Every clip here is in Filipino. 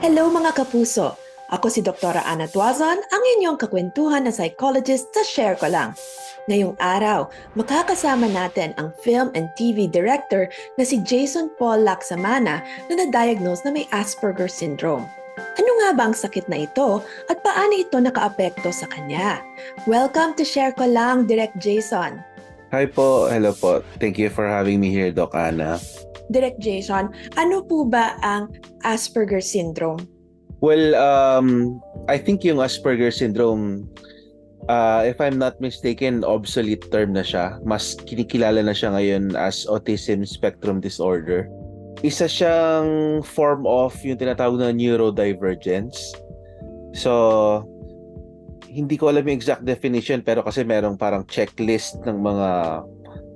Hello mga kapuso! Ako si Dr. Ana Tuazon, ang inyong kakwentuhan na psychologist sa Share Ko Lang. Ngayong araw, makakasama natin ang film and TV director na si Jason Paul Lacsamana na na-diagnose na may Asperger syndrome. Ano nga ba ang sakit na ito at paano ito nakaapekto sa kanya? Welcome to Share Ko Lang, Direct Jason. Hi po, hello po. Thank you for having me here, Doc Ana. Direct Jason, ano po ba ang Asperger syndrome? Well, I think yung Asperger syndrome, if I'm not mistaken, obsolete term na siya. Mas kinikilala na siya ngayon as autism spectrum disorder. Isa siyang form of yung tinatawag na neurodivergence. So, hindi ko alam yung exact definition pero kasi merong parang checklist ng mga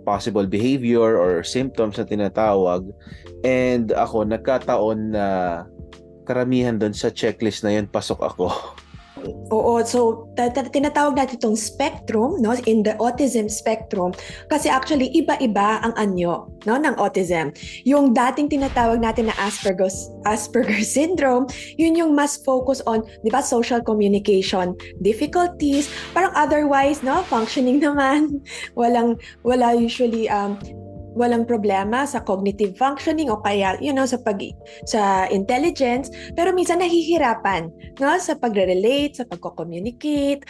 possible behavior or symptoms na tinatawag. And ako, nagkataon na karamihan doon sa checklist na yun, pasok ako. Oo, so tinatawag natin itong spectrum, no, in the autism spectrum kasi actually iba-iba ang anyo, no, ng autism. Yung dating tinatawag natin na Asperger syndrome, yun yung mas focus on, 'di ba, social communication difficulties, parang otherwise, no, functioning naman. Wala usually walang problema sa cognitive functioning o kaya sa intelligence, pero minsan nahihirapan, no, sa pagre-relate, sa pagko-communicate.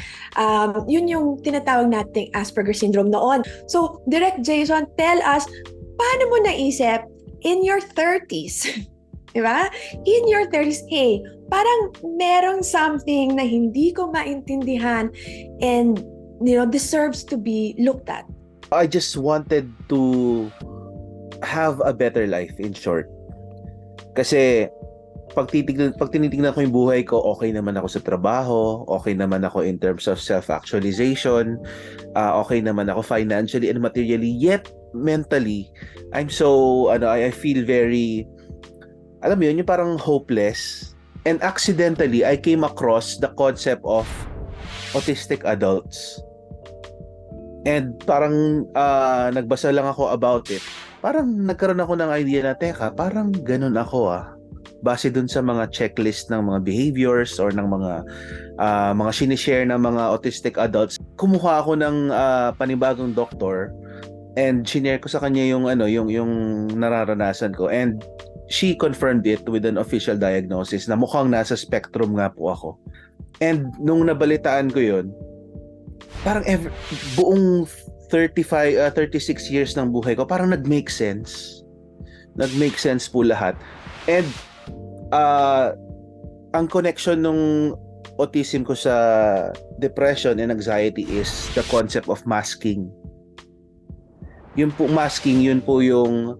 Yun yung tinatawag nating Asperger syndrome noon. So Direct Jason, tell us, paano mo naisip in your 30s? Diba? In your 30s, hey, parang merong something na hindi ko maintindihan and deserves to be looked at. I just wanted to have a better life, in short. Kasi pag tinitingnan ko yung buhay ko, okay naman ako sa trabaho, okay naman ako in terms of self-actualization, okay naman ako financially and materially, yet mentally, I'm so, I feel very, alam mo yun, yung parang hopeless. And accidentally, I came across the concept of autistic adults. And parang nagbasa lang ako about it. Parang nagkaroon ako ng idea na, teka, parang ganun ako base dun sa mga checklist ng mga behaviors or ng mga sinishare ng mga autistic adults. Kumuha ako ng panibagong doktor and shinare ko sa kanya yung nararanasan ko, and she confirmed it with an official diagnosis na mukhang nasa spectrum nga po ako. And nung nabalitaan ko yun, parang buong 36 years ng buhay ko, parang nag-make sense. Nag-make sense po lahat. And ang connection nung autism ko sa depression and anxiety is the concept of masking. Yun po, masking, yun po yung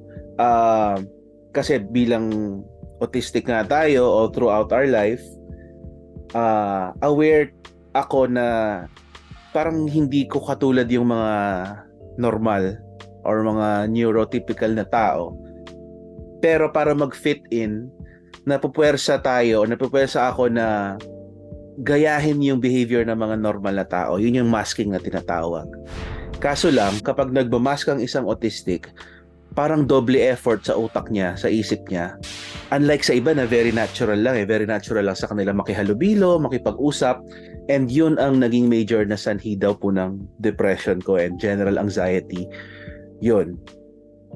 kasi bilang autistic nga tayo all throughout our life, aware ako na parang hindi ko katulad yung mga normal or mga neurotypical na tao. Pero para mag-fit in, napupuwersa ako na gayahin yung behavior ng mga normal na tao. Yun yung masking na tinatawag. Kaso lang, kapag nagmamask ang isang autistic, parang doble effort sa utak niya, sa isip niya. Unlike sa iba na very natural lang sa kanila makihalubilo, makipag-usap, and yun ang naging major na sanhi daw po ng depression ko and general anxiety. Yun.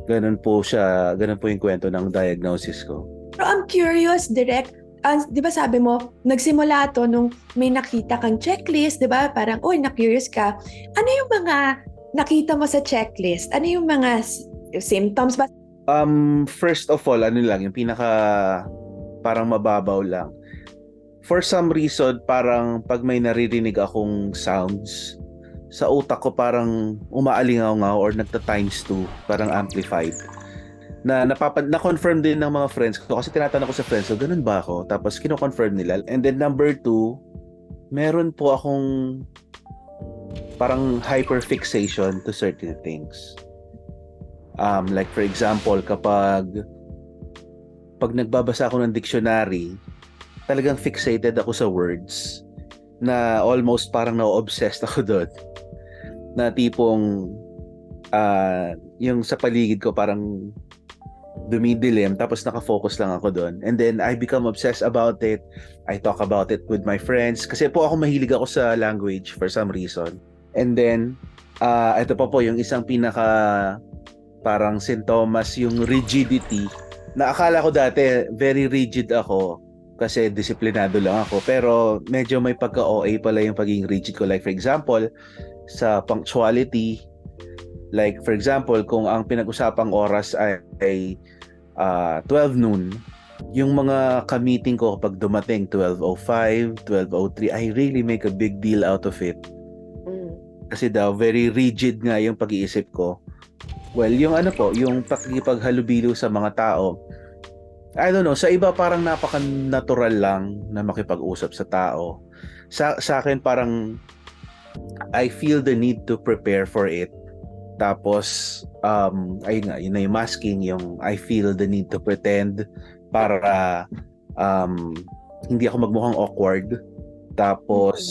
Ganun po yung kwento ng diagnosis ko. Pero I'm curious, Direk, di ba sabi mo, nagsimula to nung may nakita kang checklist, di ba? Parang, na-curious ka. Ano yung mga nakita mo sa checklist? Ano yung mga symptoms ba? First of all, yung pinaka parang mababaw lang. For some reason, parang pag may naririnig akong sounds, sa utak ko parang umaalingaw-ngaw or nagta-times 2, parang amplified. Na-confirm din ng mga friends ko kasi tinatanong ko sa friends ko, ganun ba ako? Tapos kino-confirm nila. And then number 2, meron po akong parang hyperfixation to certain things. Like for example, pag nagbabasa ako ng dictionary, talagang fixated ako sa words na almost parang na-obsessed ako doon. Na tipong yung sa paligid ko parang dumidilim, tapos nakafocus lang ako doon. And then I become obsessed about it. I talk about it with my friends. Kasi po ako mahilig ako sa language for some reason. And then, ito pa po yung isang pinaka parang sintomas, yung rigidity. Na akala ko dati, very rigid ako kasi disiplinado lang ako. Pero medyo may pagka-OA pala yung pagiging rigid ko. Like for example, sa punctuality, like for example, kung ang pinag-usapang oras ay 12 noon, yung mga ka-meeting ko kapag dumating 12:05, 12:03, I really make a big deal out of it. Kasi daw, very rigid nga yung pag-iisip ko. Well, yung ano po, yung pakikipaghalubilo sa mga tao, I don't know, sa iba parang napaka-natural lang na makipag-usap sa tao. Sa akin parang I feel the need to prepare for it. Tapos, ayun nga, yun na yung masking, yung I feel the need to pretend para hindi ako magmukhang awkward. Tapos,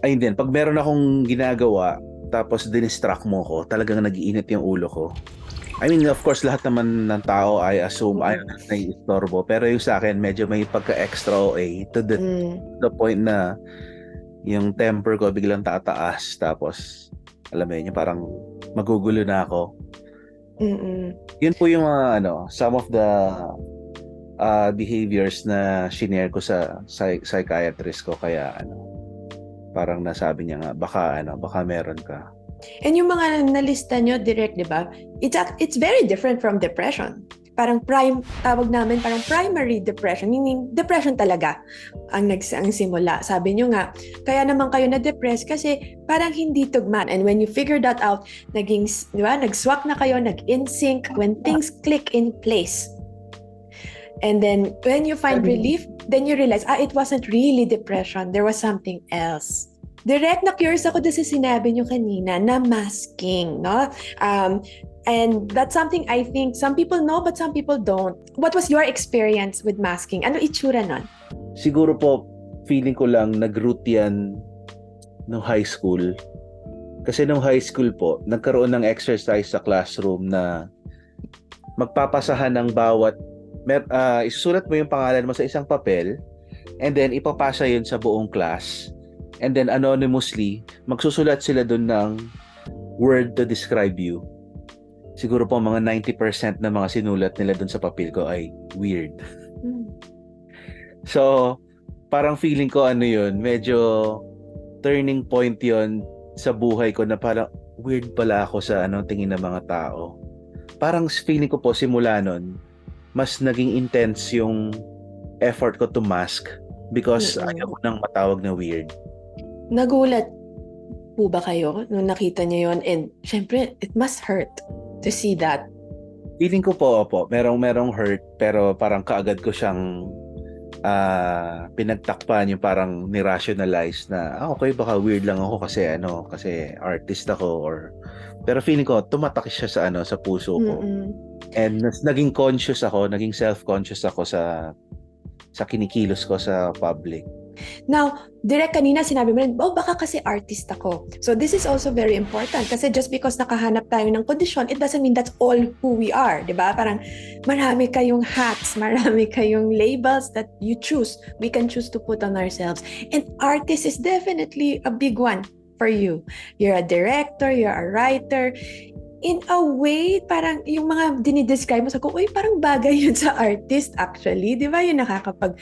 ayun din, pag meron akong ginagawa, tapos dinistract mo ko, talagang nag-iinit yung ulo ko. I mean, of course, lahat naman ng tao, I assume, ay naiistorbo. Pero yung sa akin, medyo may pagka-extra OA to the point na yung temper ko biglang tataas. Tapos, alam mo yun, yung parang magugulo na ako. Yun po yung some of the behaviors na shinare ko sa psychiatrist ko. Kaya parang nasabi niya nga, baka meron ka. And yung mga nalista nyo direct, di ba? It's very different from depression. Parang tawag namin parang primary depression, meaning depression talaga ang simula. Sabi nyo nga, kaya naman kayo na-depress kasi parang hindi tugma. And when you figure that out, di ba, nag-swak na kayo, nag-in-sync, when things click in place. And then when you find relief, then you realize, it wasn't really depression. There was something else. Direct na curious ako doon sa sinabi nyo kanina na masking, no? And that's something I think some people know but some people don't. What was your experience with masking? Ano itsura nun? Siguro po, feeling ko lang nag-root yan nung high school. Kasi nung high school po, nagkaroon ng exercise sa classroom na magpapasahan ng bawat isusulat mo yung pangalan mo sa isang papel and then ipapasa yun sa buong class. And then anonymously, magsusulat sila dun ng word to describe you. Siguro po mga 90% na mga sinulat nila dun sa papel ko ay weird. So, parang feeling ko yun, medyo turning point yun sa buhay ko na parang weird pala ako sa tingin ng mga tao. Parang feeling ko po simula nun, mas naging intense yung effort ko to mask because ayaw ko nang matawag na weird. Nagulat po ba kayo nung nakita niyo yon? And syempre, it must hurt to see that. Feeling ko po, merong hurt, pero parang kaagad ko siyang pinagtakpan, yung parang ni-rationalize na, okay, baka weird lang ako kasi artist ako pero feeling ko, tumatak siya sa puso ko. And naging conscious ako, naging self-conscious ako sa kinikilos ko sa public. Now, direct kanina sinabi mo rin, baka kasi artist ako. So this is also very important kasi just because nakahanap tayo ng kondisyon, it doesn't mean that's all who we are, di ba? Parang marami kayong hats, marami kayong labels that you choose. We can choose to put on ourselves. And artist is definitely a big one for you. You're a director, you're a writer. In a way, parang yung mga dinidescribe mo sa ko, parang bagay yun sa artist actually. Di ba? Yung nakakapag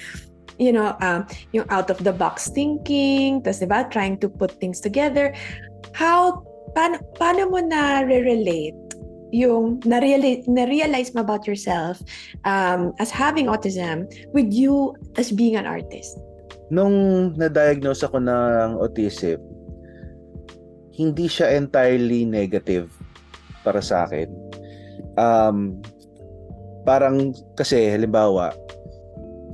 yung out of the box thinking, tas diba, trying to put things together. Paano mo na-relate yung na-realize mo about yourself as having autism with you as being an artist? Nung na-diagnose ako ng autism, hindi siya entirely negative para sa akin. Parang kasi halimbawa,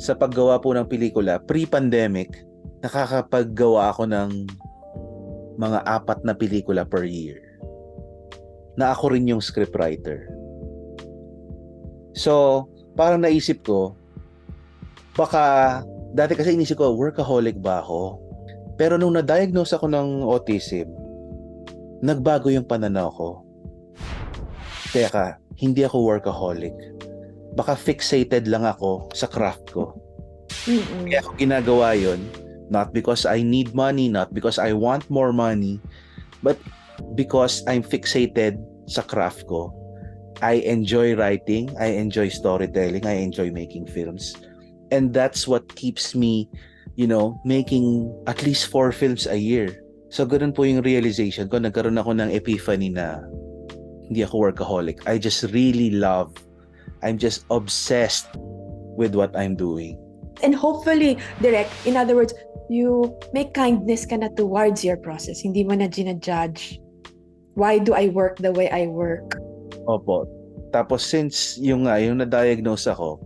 sa paggawa po ng pelikula, pre-pandemic, nakakapaggawa ako ng mga 4 na pelikula per year. Na ako rin yung scriptwriter. So, parang naisip ko, baka, dati kasi inisip ko, workaholic ba ako? Pero nung na-diagnose ako ng autism, nagbago yung pananaw ko. Teka, hindi ako workaholic. baka fixated lang ako sa craft ko. Mm-mm. Kaya ako ginagawa yon, not because I need money, not because I want more money, but because I'm fixated sa craft ko. I enjoy writing, I enjoy storytelling, I enjoy making films. And that's what keeps me, making at least 4 films a year. So, ganun po yung realization ko. Nagkaroon ako ng epiphany na hindi ako workaholic. I just really love, I'm just obsessed with what I'm doing. And hopefully, direct, in other words, you make kindness ka na towards your process. Hindi mo na ginajudge. Why do I work the way I work? Opo. Tapos since yung na-diagnose ako,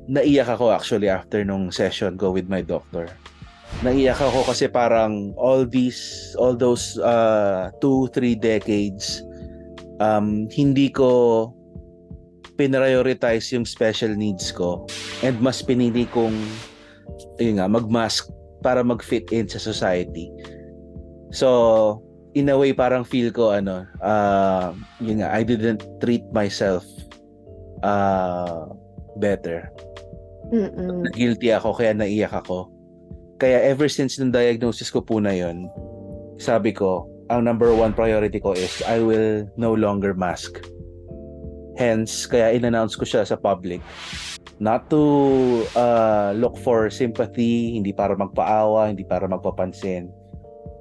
naiyak ako actually after nung session ko with my doctor. Naiyak ako kasi parang all those 2-3 decades, hindi ko prioritize yung special needs ko, and mas pinili kong mag-mask para mag-fit in sa society. So, in a way, parang feel ko, I didn't treat myself better. Guilty ako, kaya naiyak ako. Kaya ever since nung diagnosis ko po na yun, sabi ko, ang number 1 priority ko is I will no longer mask. Hence, kaya in-announce ko siya sa public. Not to look for sympathy, hindi para magpaawa, hindi para magpapansin.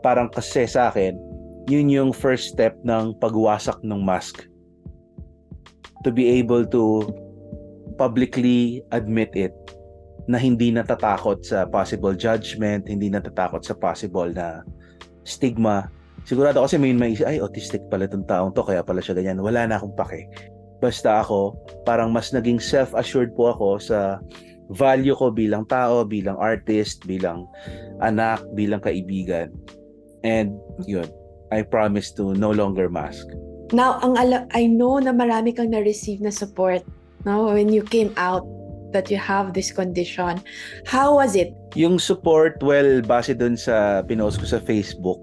Parang kasi sa akin, yun yung first step ng pagwasak ng mask. To be able to publicly admit it, na hindi natatakot sa possible judgment, hindi natatakot sa possible na stigma. Sigurado kasi may isip, ay, autistic pala itong taong to, kaya pala siya ganyan. Wala na akong pake. Basta ako, parang mas naging self-assured po ako sa value ko bilang tao, bilang artist, bilang anak, bilang kaibigan. And yun, I promise to no longer mask. Now, I know na marami kang na-receive na support, no, when you came out that you have this condition. How was it? Yung support, well, base dun sa pinost ko sa Facebook,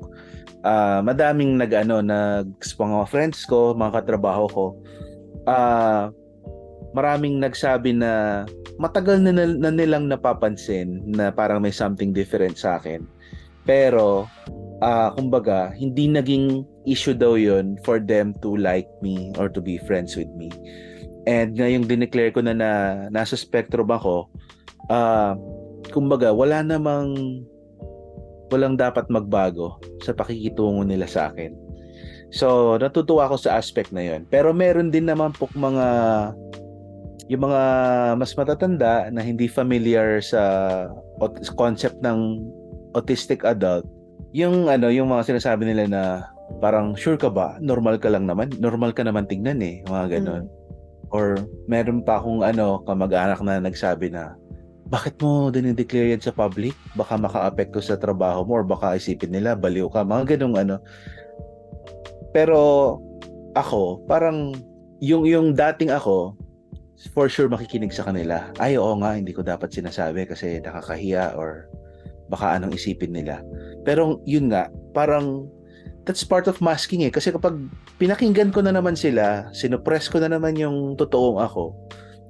madaming mga friends ko, mga katrabaho ko, maraming nagsabi na matagal na nilang napapansin na parang may something different sa akin. Pero, kumbaga, hindi naging issue daw yun for them to like me or to be friends with me. And ngayong dineclare ko na nasa spectrum ako, kumbaga, walang dapat magbago sa pakikitungo nila sa akin. So, natutuwa ako sa aspect na yun. Pero meron din naman po yung mga mas matatanda na hindi familiar sa concept ng autistic adult. Yung mga sinasabi nila na parang sure ka ba? Normal ka naman tignan eh, mga ganon. Or meron pa akong kamag-anak na nagsabi na, bakit mo dinideclare yan sa public? Baka maka-apekto sa trabaho mo or baka isipin nila baliw ka, mga ganong Pero ako, parang yung dating ako, for sure makikinig sa kanila. Ay, oo nga, hindi ko dapat sinasabi kasi nakakahiya or baka anong isipin nila. Pero yun nga, parang that's part of masking eh. Kasi kapag pinakinggan ko na naman sila, sinupress ko na naman yung totoong ako,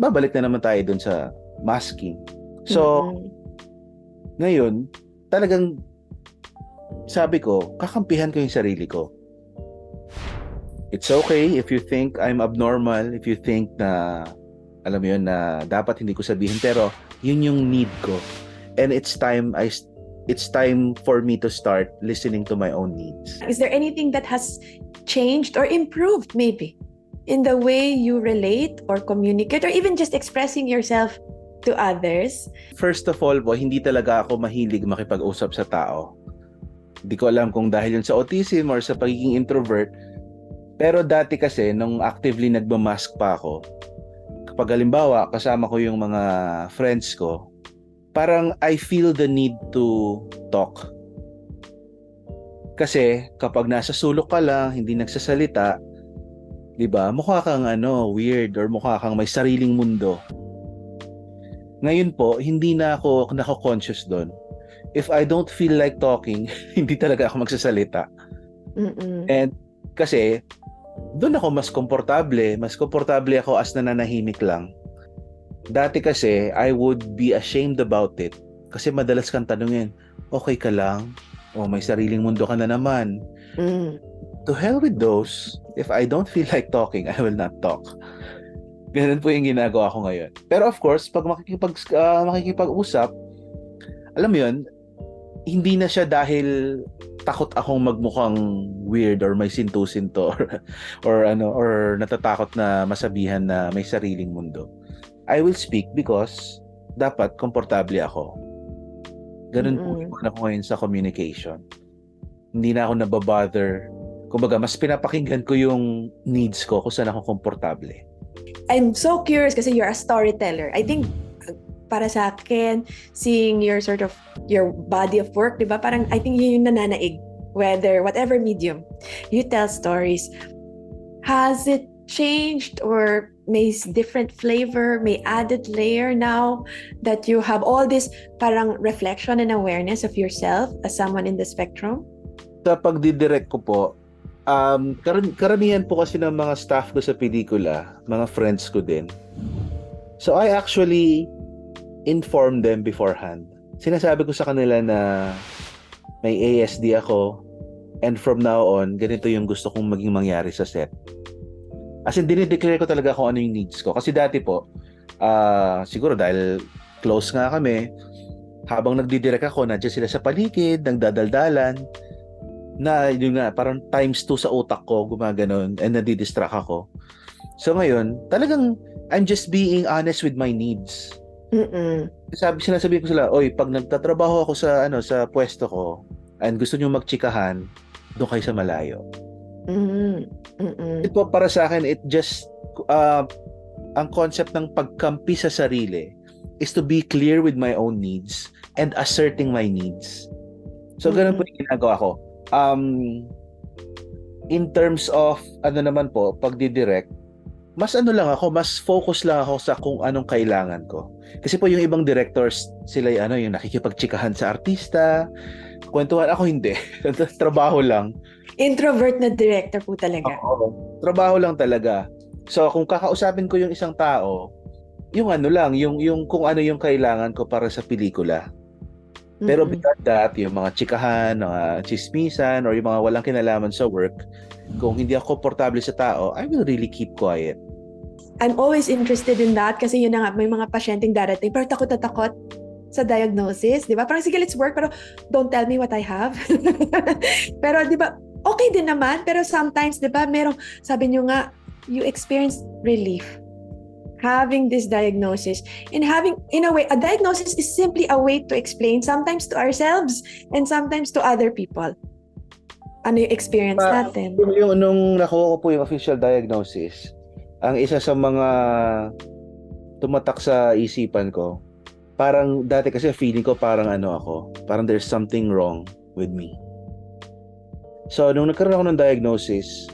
babalik na naman tayo dun sa masking. So, ngayon, talagang sabi ko, kakampihan ko yung sarili ko. It's okay if you think I'm abnormal, if you think na, alam mo yun, na dapat hindi ko sabihin, pero yun yung need ko. And it's time for me to start listening to my own needs. Is there anything that has changed or improved maybe in the way you relate or communicate or even just expressing yourself to others? First of all po, hindi talaga ako mahilig makipag-usap sa tao. Hindi ko alam kung dahil yun sa autism or sa pagiging introvert. Pero dati kasi, nung actively nagmamask pa ako, kapag halimbawa, kasama ko yung mga friends ko, parang I feel the need to talk. Kasi kapag nasa sulok ka lang, hindi nagsasalita, 'di ba? Mukha kang weird or mukha kang may sariling mundo. Ngayon po, hindi na ako nako-conscious doon. If I don't feel like talking, hindi talaga ako magsasalita. And kasi doon ako mas komportable. Mas komportable ako as nananahimik lang. Dati kasi, I would be ashamed about it. Kasi madalas kang tanungin, okay ka lang? O may sariling mundo ka na naman. Mm. To hell with those. If I don't feel like talking, I will not talk. Ganun po yung ginagawa ko ngayon. Pero of course, pag makikipag-usap, alam mo yun, hindi na siya dahil takot akong magmukhang weird or may sinto-sinto or natatakot na masabihan na may sariling mundo. I will speak because dapat komportable ako. Ganun po yung ako ngayon sa communication. Hindi na ako nababother. Kumbaga, mas pinapakinggan ko yung needs ko kung saan ako komportable. I'm so curious kasi you're a storyteller. I think para sa akin, seeing your body of work, di ba? Parang I think yun yung nananaig. Whatever medium, you tell stories. Has it changed or may different flavor, may added layer now that you have all this parang reflection and awareness of yourself as someone in the spectrum? Sa pagdidirect ko po, karamihan po kasi ng mga staff ko sa pelikula, mga friends ko din. So I actually inform them beforehand. Sinasabi ko sa kanila na may ASD ako and from now on, ganito yung gusto kong maging mangyari sa set. As in, dinideclare ko talaga kung ano yung needs ko. Kasi dati po, siguro dahil close nga kami, habang nagdidirect ako, nandiyan sila sa paligid, nagdadaldalan, na yun nga, parang times 2 sa utak ko, gumaganon, and nadidistract ako. So ngayon, talagang I'm just being honest with my needs. Sinasabi ko sila, oy, pag nagtatrabaho ako sa pwesto ko, and gusto niyo magchikahan, doon kayo sa malayo. Ito para sa akin, it just ang concept ng pagkampi sa sarili is to be clear with my own needs and asserting my needs. So ganun po yung ginagawa ko. In terms of naman po, pagdidirect, mas mas focus lang ako sa kung anong kailangan ko. Kasi po yung ibang directors, sila yung nakikipagchikahan sa artista, kwentuhan. Ako hindi. Trabaho lang. Introvert na director po talaga. Oo. Trabaho lang talaga. So kung kakausapin ko yung isang tao, yung yung kung ano yung kailangan ko para sa pelikula. Pero beyond that, yung mga chikahan, mga chismisan, or yung mga walang kinalaman sa work, kung hindi ako komportable sa tao, I will really keep quiet. I'm always interested in that kasi yun na nga, may mga pasyenteng darating pero takot na takot sa diagnosis, di ba? Parang sige, let's work pero don't tell me what I have. Pero di ba, okay din naman pero sometimes, di ba, merong, sabi nyo nga, you experience relief having this diagnosis and having, in a way, a diagnosis is simply a way to explain sometimes to ourselves and sometimes to other people. Ano yung experience natin? Nung nakuha ko po yung official diagnosis, ang isa sa mga tumatak sa isipan ko, parang dati kasi feeling ko parang parang there's something wrong with me. So, nung nagkaroon ako ng diagnosis,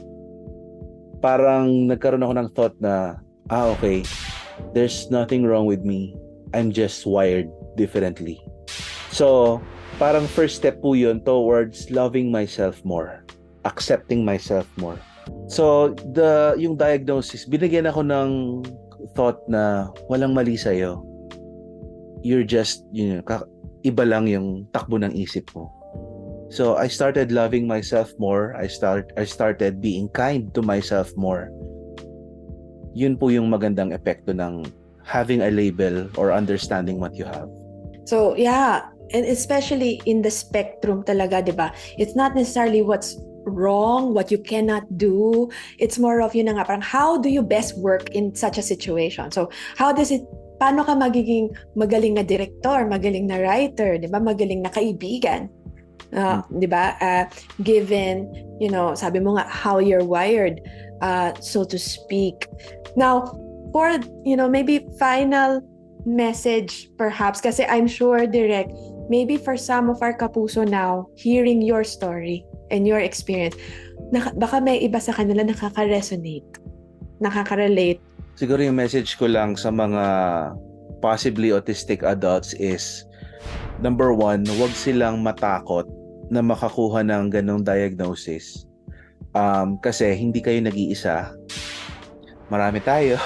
parang nagkaroon ako ng thought na, okay, there's nothing wrong with me. I'm just wired differently. So, parang first step po yun towards loving myself more, accepting myself more. So, yung diagnosis, binigyan ako ng thought na walang mali sa'yo. You're just, iba lang yung takbo ng isip mo. So, I started loving myself more. I started being kind to myself more. Yun po yung magandang epekto ng having a label or understanding what you have. So, yeah. And especially in the spectrum talaga, di ba? It's not necessarily what's wrong, what you cannot do. It's more of, yun na nga, parang how do you best work in such a situation? So, paano ka magiging magaling na director, magaling na writer, di ba? Magaling na kaibigan. Di ba? Given, sabi mo nga, how you're wired, so to speak. Now, for, maybe final message perhaps, kasi I'm sure, Direk, maybe for some of our kapuso now, hearing your story and your experience, baka may iba sa kanila nakaka-resonate, nakaka-relate. Siguro yung message ko lang sa mga possibly autistic adults is, number 1, huwag silang matakot na makakuha ng ganong diagnosis. Kasi hindi kayo nag-iisa. Marami tayo.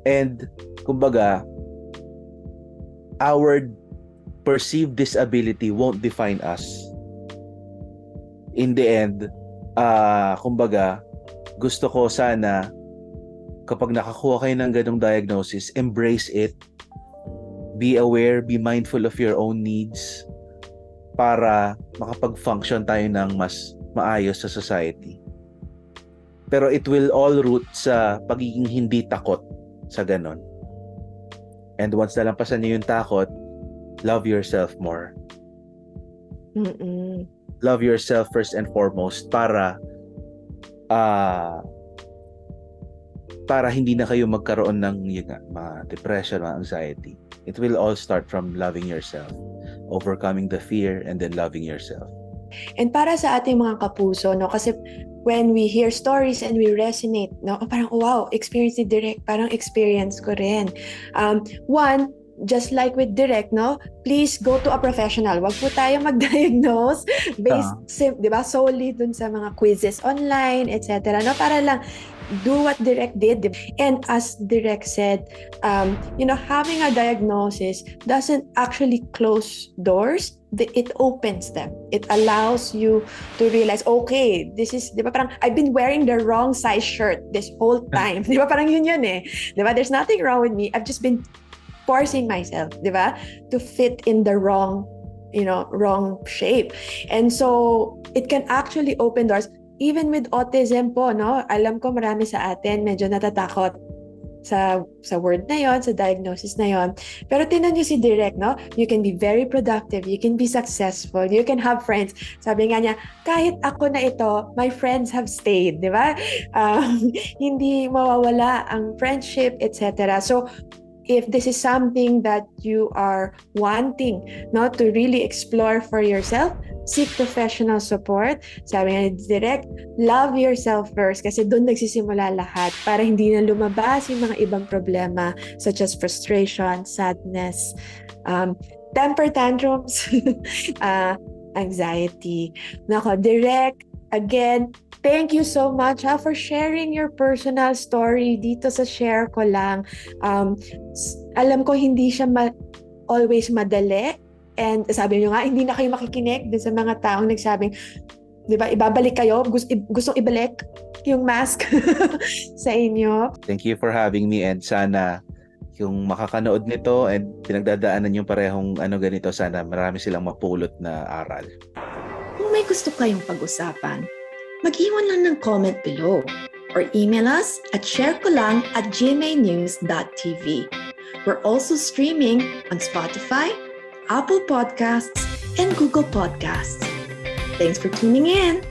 And, kumbaga, our perceived disability won't define us. In the end, kumbaga, gusto ko sana kapag nakakuha kayo ng ganong diagnosis, embrace it. Be aware, be mindful of your own needs para makapag-function tayo ng mas maayos sa society. Pero it will all root sa pagiging hindi takot sa ganon. And once nalampasan niyo yung takot, love yourself more. Mm-mm. Love yourself first and foremost para hindi na kayo magkaroon ng mga depression, mga anxiety. It will all start from loving yourself, overcoming the fear, and then loving yourself. And para sa ating mga kapuso, no, kasi when we hear stories and we resonate, no, parang wow, experience ni Direk, parang experience ko rin. One, just like with Direk, no, please go to a professional. Wag po tayo mag-diagnose based, di ba, solely dun sa mga quizzes online, etc. No, para lang do what Direk did. And as Direk said, having a diagnosis doesn't actually close doors. It opens them. It allows you to realize, okay, this is, di ba, parang I've been wearing the wrong size shirt this whole time. Di ba, parang yun eh. Di ba, there's nothing wrong with me. I've just been forcing myself, di ba, to fit in the wrong shape. And so it can actually open doors. Even with autism po, no, alam ko marami sa atin medyo natatakot sa word na yon, sa diagnosis na yon. Pero tinan niyo si Direk, no? You can be very productive, you can be successful, you can have friends. Sabi nga niya, kahit ako na ito, my friends have stayed, di ba? Hindi mawawala ang friendship, etc. So, if this is something that you are wanting, no, to really explore for yourself, seek professional support. Sabi nga ni Direk, love yourself first kasi doon nagsisimula lahat para hindi na lumabas yung mga ibang problema such as frustration, sadness, temper tantrums, anxiety. Nako, Direk, again, thank you so much for sharing your personal story dito sa share ko lang. Alam ko hindi siya always madali. And sabi nyo nga, hindi na kayo makikinig dun sa mga taong nagsabing, di ba, ibabalik kayo, gustong ibalik yung mask sa inyo. Thank you for having me, and sana yung makakanood nito and pinagdadaanan yung parehong ganito, sana marami silang mapulot na aral. Kung may gusto kayong pag-usapan, mag-iwan lang ng comment below or email us at sharekolang@gmanews.tv. We're also streaming on Spotify, Apple Podcasts, and Google Podcasts. Thanks for tuning in.